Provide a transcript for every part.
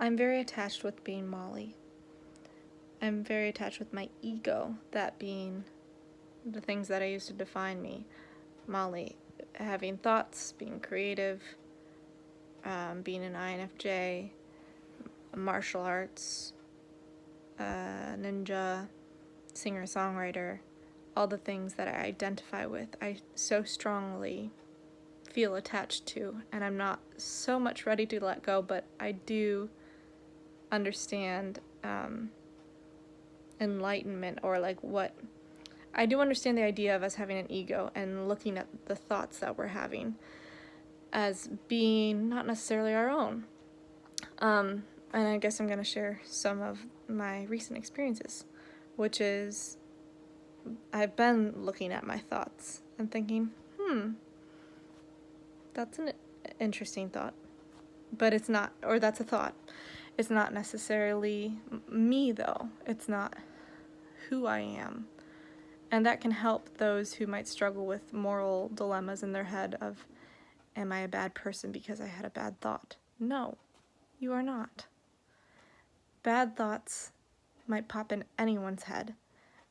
I'm very attached with being Molly. I'm very attached with my ego, that being the things that I used to define me. Molly, having thoughts, being creative, being an INFJ, martial arts, ninja, singer-songwriter, all the things that I identify with, I so strongly feel attached to, and I'm not so much ready to let go, but I do understand enlightenment, or like what I do understand the idea of us having an ego and looking at the thoughts that we're having as being not necessarily our own. And I guess I'm going to share some of my recent experiences, which is I've been looking at my thoughts and thinking, that's an interesting thought. But it's not, or that's a thought. It's not necessarily me, though. It's not who I am. And that can help those who might struggle with moral dilemmas in their head of, am I a bad person because I had a bad thought? No, you are not. Bad thoughts might pop in anyone's head.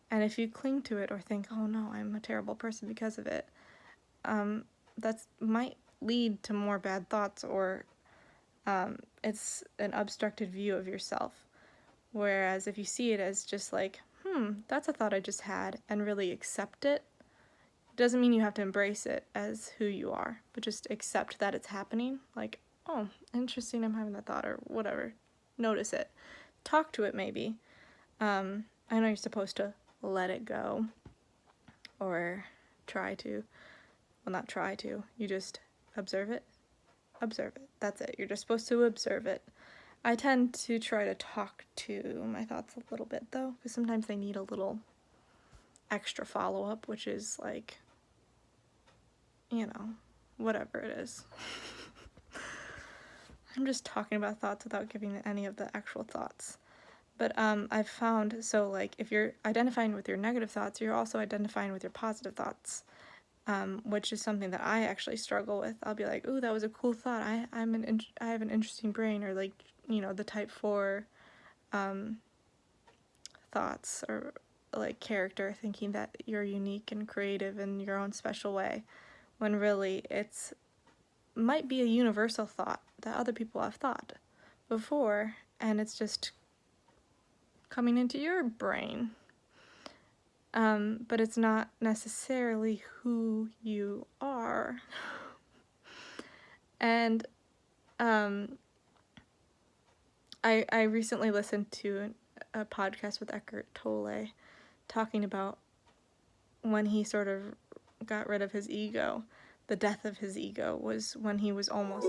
And if you cling to it or think, oh no, I'm a terrible person because of it, that might lead to more bad thoughts, or it's an obstructed view of yourself. Whereas if you see it as just like, that's a thought I just had, and really accept it, doesn't mean you have to embrace it as who you are, but just accept that it's happening. Like, oh, interesting, I'm having that thought, or whatever. Notice it. Talk to it, maybe. I know you're supposed to let it go, or try to. Well, not try to. You just observe it. Observe it. That's it. You're just supposed to observe it. I tend to try to talk to my thoughts a little bit, though, because sometimes they need a little extra follow-up, which is like, whatever it is. I'm just talking about thoughts without giving any of the actual thoughts. But I've found, so like, if you're identifying with your negative thoughts, you're also identifying with your positive thoughts, which is something that I actually struggle with. I'll be like, ooh, that was a cool thought. I have an interesting brain, or like, the type 4 thoughts, or like character, thinking that you're unique and creative in your own special way, when really it's might be a universal thought that other people have thought before, and it's just coming into your brain. But it's not necessarily who you are. And I recently listened to a podcast with Eckhart Tolle talking about when he sort of got rid of his ego. The death of his ego was when he was almost